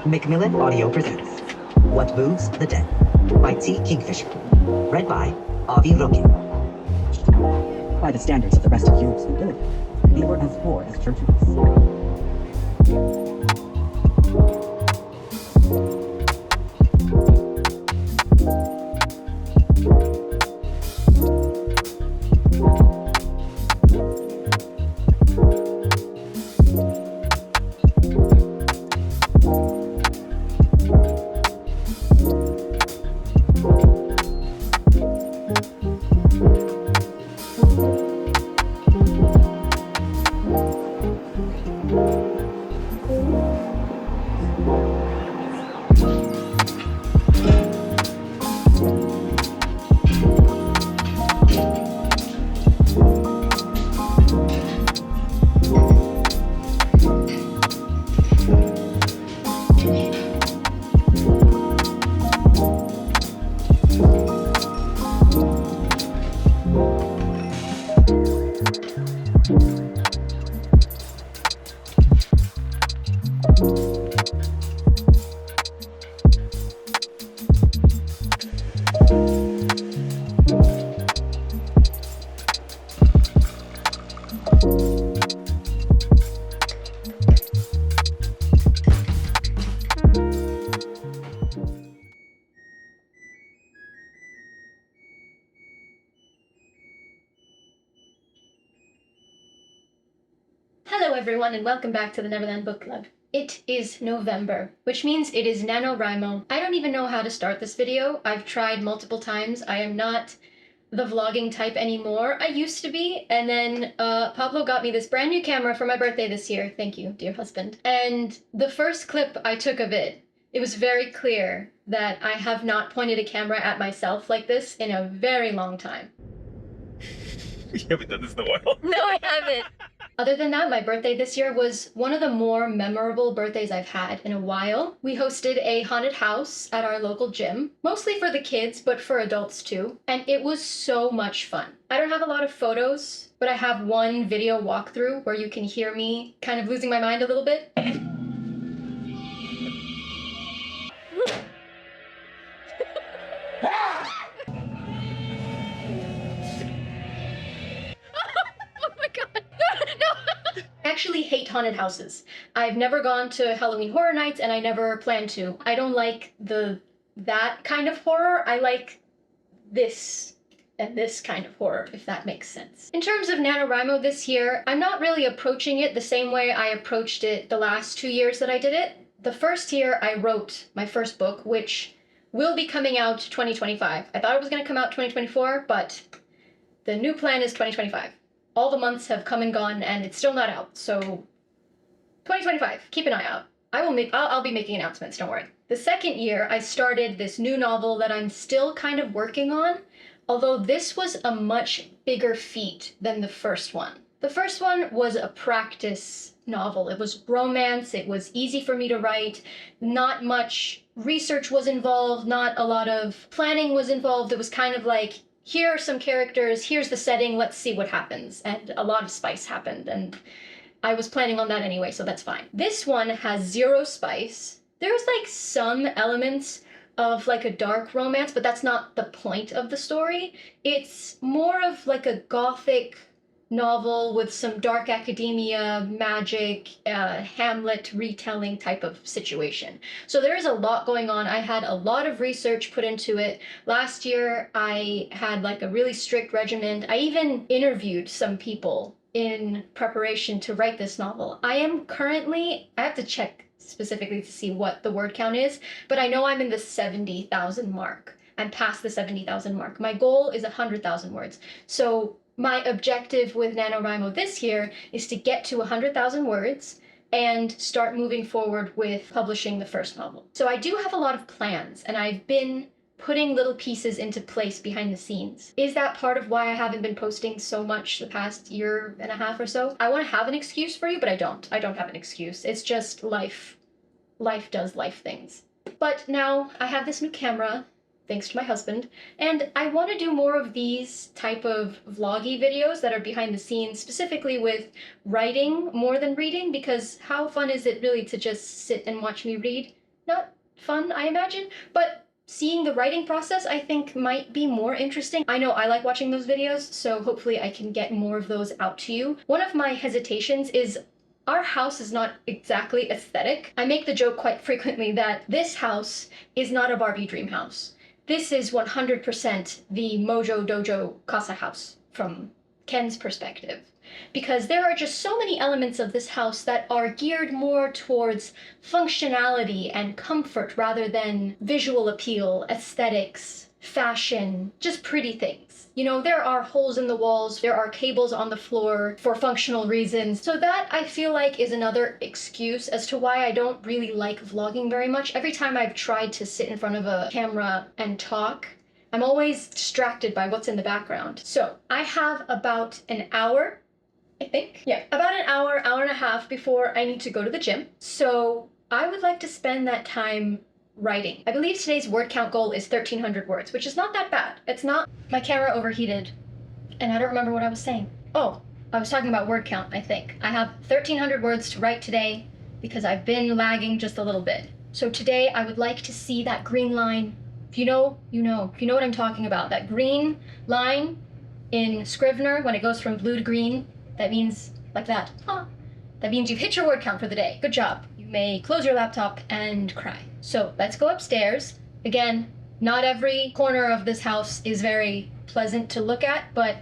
Macmillan Audio presents What Moves the Dead by T. Kingfisher. Read by Avi Rokin. By the standards of the rest of Europe's nobility, they were as poor as churches. Hello everyone and welcome back to the Neverland Book Club. It is November, which means it is Nanowrimo. I don't even know how to start this video. I've tried multiple times. I am not the vlogging type anymore. I used to be, and then Pablo got me this brand new camera for my birthday this year. Thank you, dear husband. And the first clip I took of it, it was very clear that I have not pointed a camera at myself like this in a very long time. You haven't done this in a while. No, I haven't. Other than that, my birthday this year was one of the more memorable birthdays I've had in a while. We hosted a haunted house at our local gym, mostly for the kids, but for adults too. And it was so much fun. I don't have a lot of photos, but I have one video walkthrough where you can hear me kind of losing my mind a little bit. I actually hate haunted houses. I've never gone to Halloween Horror Nights and I never plan to. I don't like that kind of horror. I like this and this kind of horror, if that makes sense. In terms of Nanowrimo this year, I'm not really approaching it the same way I approached it the last 2 years that I did it. The first year I wrote my first book, which will be coming out 2025. I thought it was gonna come out 2024, but the new plan is 2025. All the months have come and gone and it's still not out, so 2025, keep an eye out. I'll be making announcements, don't worry. The second year, I started this new novel that I'm still kind of working on, although this was a much bigger feat than the first one. The first one was a practice novel. It was romance, it was easy for me to write, not much research was involved, not a lot of planning was involved. It was kind of like, here are some characters, here's the setting, let's see what happens. And a lot of spice happened, and I was planning on that anyway, so that's fine. This one has 0 spice. There's like some elements of like a dark romance, but that's not the point of the story. It's more of like a gothic novel with some dark academia, magic, Hamlet retelling type of situation. So there is a lot going on. I had a lot of research put into it. Last year, I had like a really strict regimen. I even interviewed some people in preparation to write this novel. I have to check specifically to see what the word count is, but I know I'm in the 70,000 mark. I'm past the 70,000 mark. My goal is 100,000 words. So my objective with Nanowrimo this year is to get to 100,000 words and start moving forward with publishing the first novel. So I do have a lot of plans, and I've been putting little pieces into place behind the scenes. Is that part of why I haven't been posting so much the past year and a half or so? I want to have an excuse for you, but I don't. I don't have an excuse. It's just life. Life does life things. But now I have this new camera. thanks to my husband. And I want to do more of these type of vloggy videos that are behind the scenes, specifically with writing more than reading, because how fun is it really to just sit and watch me read? Not fun, I imagine, but seeing the writing process I think might be more interesting. I know I like watching those videos, so hopefully I can get more of those out to you. One of my hesitations is our house is not exactly aesthetic. I make the joke quite frequently that this house is not a Barbie dream house. This is 100% the Mojo Dojo Casa house from Ken's perspective. Because there are just so many elements of this house that are geared more towards functionality and comfort rather than visual appeal, aesthetics, fashion, just pretty things. You know, there are holes in the walls, there are cables on the floor for functional reasons. So that, I feel like, is another excuse as to why I don't really like vlogging very much. Every time I've tried to sit in front of a camera and talk, I'm always distracted by what's in the background. So I have about an hour, I think. Yeah, about an hour, hour and a half before I need to go to the gym. So I would like to spend that time writing. I believe today's word count goal is 1,300 words, which is not that bad. It's not. My camera overheated, and I don't remember what I was saying. Oh, I was talking about word count, I think. I have 1,300 words to write today because I've been lagging just a little bit. So today I would like to see that green line. If you know, you know. If you know what I'm talking about, that green line in Scrivener when it goes from blue to green, that means like that. Huh. That means you've hit your word count for the day. Good job. You may close your laptop and cry. So let's go upstairs. Again, not every corner of this house is very pleasant to look at, but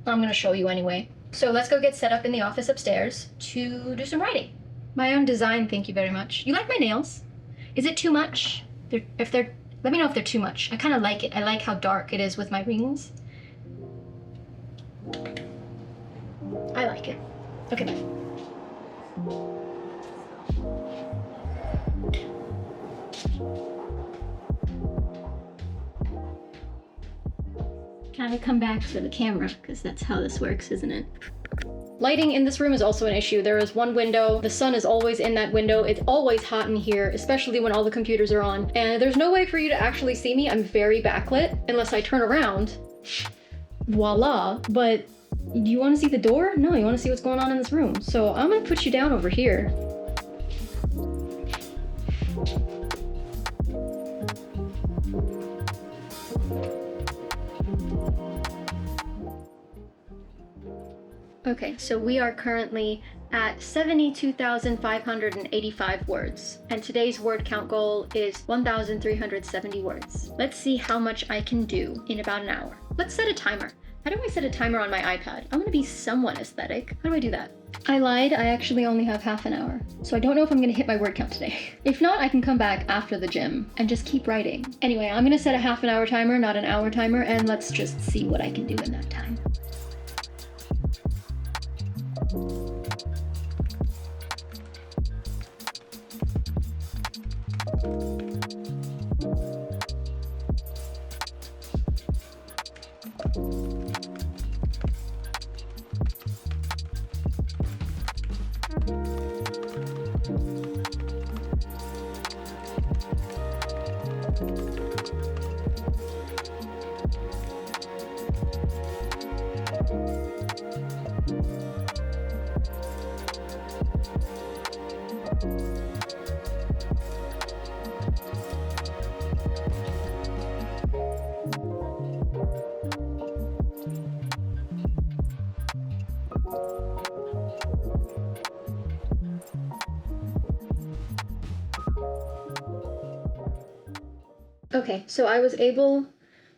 I'm gonna show you anyway. So let's go get set up in the office upstairs to do some writing. My own design, thank you very much. You like my nails? Is it too much? Let me know if they're too much. I kind of like it. I like how dark it is with my rings. I like it. Okay, bye. Gotta come back for the camera, because that's how this works, isn't it? Lighting in this room is also an issue. There is one window, the sun is always in that window, it's always hot in here, especially when all the computers are on, and there's no way for you to actually see me. I'm very backlit, unless I turn around. Voila. But do you want to see the door? No, you want to see what's going on in this room. So I'm gonna put you down over here. Okay, so we are currently at 72,585 words, and today's word count goal is 1,370 words. Let's see how much I can do in about an hour. Let's set a timer. How do I set a timer on my iPad? I want to be somewhat aesthetic. How do I do that? I lied, I actually only have half an hour, so I don't know if I'm gonna hit my word count today. If not, I can come back after the gym and just keep writing. Anyway, I'm gonna set a half an hour timer, not an hour timer, and let's just see what I can do in that time. Okay, so I was able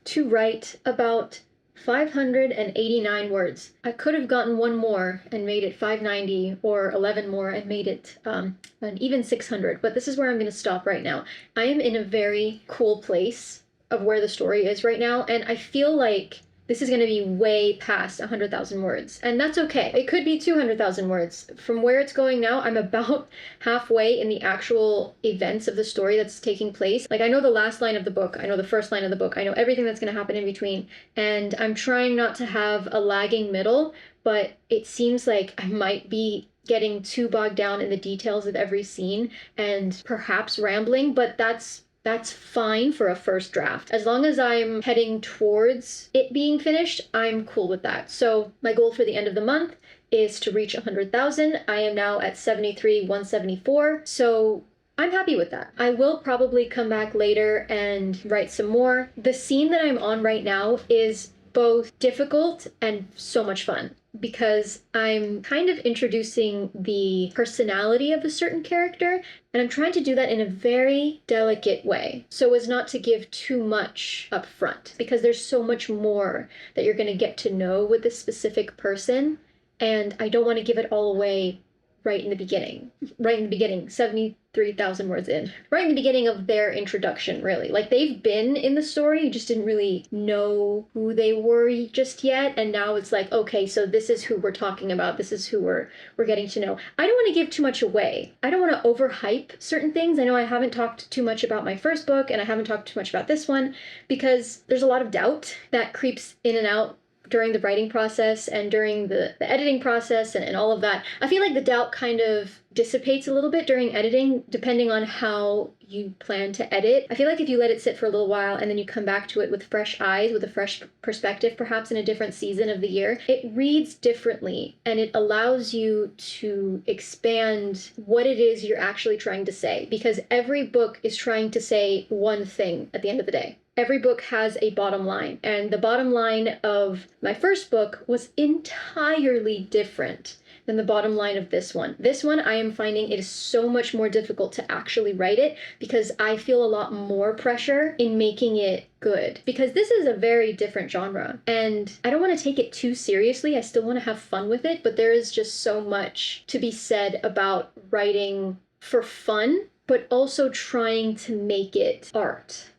to write about 589 words. I could have gotten one more and made it 590, or 11 more and made it an even 600, but this is where I'm going to stop right now. I am in a very cool place of where the story is right now, and I feel like this is going to be way past 100,000 words, and that's okay. It could be 200,000 words. From where it's going now, I'm about halfway in the actual events of the story that's taking place. Like, I know the last line of the book, I know the first line of the book, I know everything that's going to happen in between, and I'm trying not to have a lagging middle, but it seems like I might be getting too bogged down in the details of every scene and perhaps rambling, but that's that's fine for a first draft. As long as I'm heading towards it being finished, I'm cool with that. So my goal for the end of the month is to reach 100,000. I am now at 73,174. So I'm happy with that. I will probably come back later and write some more. The scene that I'm on right now is both difficult and so much fun because I'm kind of introducing the personality of a certain character, and I'm trying to do that in a very delicate way so as not to give too much up front, because there's so much more that you're going to get to know with this specific person, and I don't want to give it all away right in the beginning. 73,000 words in. Right in the beginning of their introduction, really. Like, they've been in the story, you just didn't really know who they were just yet, and now it's like, okay, so this is who we're talking about, this is who we're getting to know. I don't want to give too much away. I don't want to overhype certain things. I know I haven't talked too much about my first book, and I haven't talked too much about this one, because there's a lot of doubt that creeps in and out during the writing process and during the editing process and all of that. I feel like the doubt kind of dissipates a little bit during editing, depending on how you plan to edit. I feel like if you let it sit for a little while and then you come back to it with fresh eyes, with a fresh perspective, perhaps in a different season of the year, it reads differently and it allows you to expand what it is you're actually trying to say, because every book is trying to say one thing at the end of the day. Every book has a bottom line, and the bottom line of my first book was entirely different than the bottom line of this one. This one, I am finding it is so much more difficult to actually write it because I feel a lot more pressure in making it good, because this is a very different genre and I don't want to take it too seriously. I still want to have fun with it, but there is just so much to be said about writing for fun, but also trying to make it art.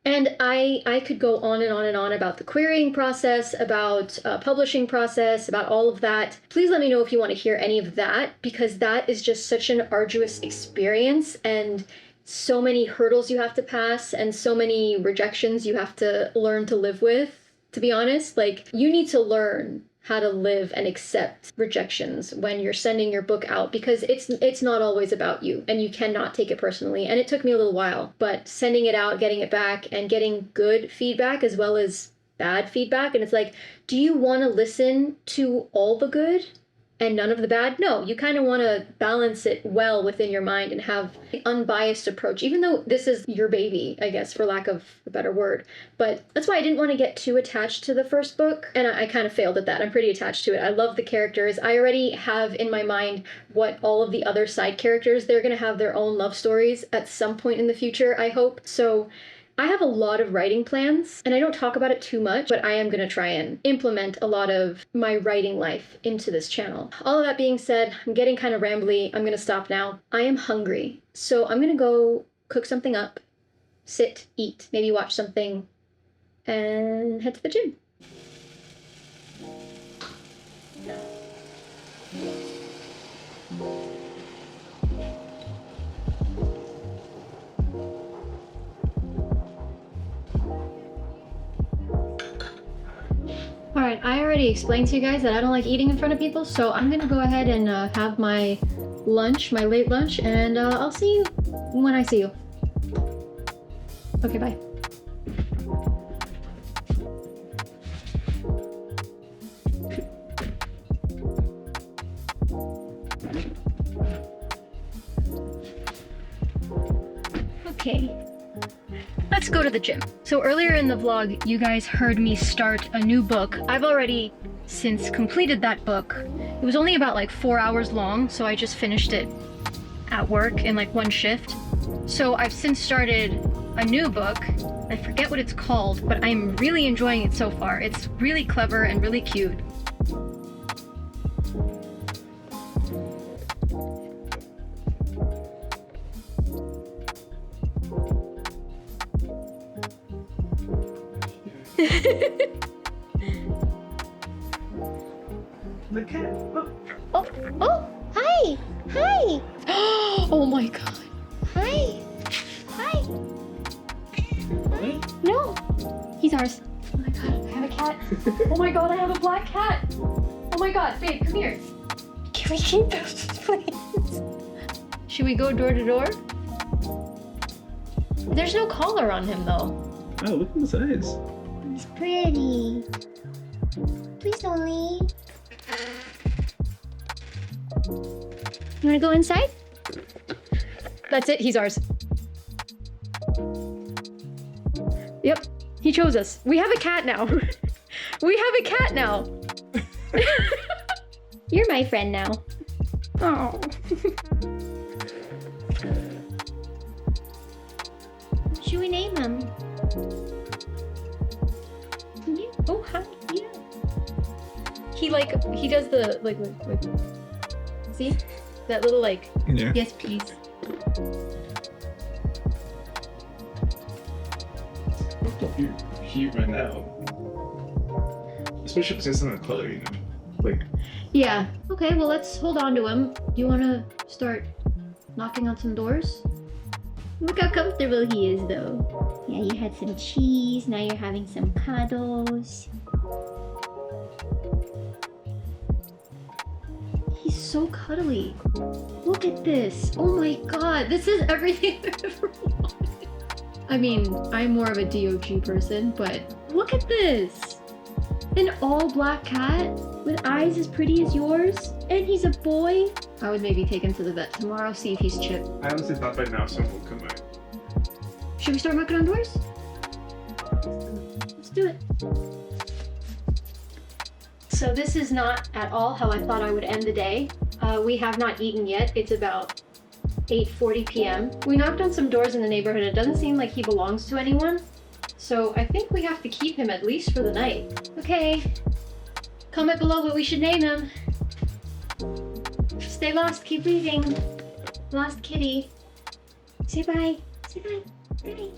And I could go on and on and on about the querying process, about publishing process, about all of that. Please let me know if you want to hear any of that, because that is just such an arduous experience and so many hurdles you have to pass and so many rejections you have to learn to live with, to be honest. Like, you need to learn how to live and accept rejections when you're sending your book out, because it's not always about you and you cannot take it personally. And it took me a little while, but sending it out, getting it back, and getting good feedback as well as bad feedback. And it's like, do you want to listen to all the good and none of the bad? No, you kind of want to balance it well within your mind and have an unbiased approach, even though this is your baby, I guess, for lack of a better word. But that's why I didn't want to get too attached to the first book, and I kind of failed at that. I'm pretty attached to it. I love the characters. I already have in my mind what all of the other side characters, they're going to have their own love stories at some point in the future, I hope. So I have a lot of writing plans, and I don't talk about it too much, but I am going to try and implement a lot of my writing life into this channel. All of that being said, I'm getting kind of rambly. I'm going to stop now. I am hungry, so I'm going to go cook something up, sit, eat, maybe watch something, and head to the gym. Alright, I already explained to you guys that I don't like eating in front of people, so I'm gonna go ahead and have my lunch, my late lunch, and I'll see you when I see you. Okay, bye. Okay. Let's go to the gym. So earlier in the vlog, you guys heard me start a new book. I've already since completed that book. It was only about like 4 hours long, so I just finished it at work in like one shift. So I've since started a new book. I forget what it's called, but I'm really enjoying it so far. It's really clever and really cute. The cat. Oh, hi! Hi! Oh my god. Hi! Hi! No! He's ours. Oh my god, I have a cat. Oh my god, I have a black cat! Oh my god, babe, come here. Can we keep those, please? Should we go door to door? There's no collar on him though. Oh, look at the size. It's pretty. Please don't leave. You wanna go inside? That's it, he's ours. Yep, he chose us. We have a cat now. We have a cat now. You're my friend now. Oh. Should we name him? Yeah. Oh, hi. Yeah. He does the like. See? That little like. Yeah. Yes, please. You're cute right now. Especially if it's in the color, you know. Like. Yeah. Okay, well let's hold on to him. You wanna start knocking on some doors? Look how comfortable he is, though. Yeah, you had some cheese, now you're having some cuddles. He's so cuddly. Look at this. Oh my god, this is everything I've ever wanted. I mean, I'm more of a DOG person, but look at this. An all black cat with eyes as pretty as yours, and he's a boy. I would maybe take him to the vet tomorrow, see if he's chipped. I honestly thought by now someone would come back. Should we start knocking on doors? Let's do it. So this is not at all how I thought I would end the day. We have not eaten yet. It's about 8:40 p.m. We knocked on some doors in the neighborhood. It doesn't seem like he belongs to anyone. So I think we have to keep him at least for the night. Okay. Comment below what we should name him. Stay lost, keep reading. Lost kitty. Say bye. Say bye. Bye.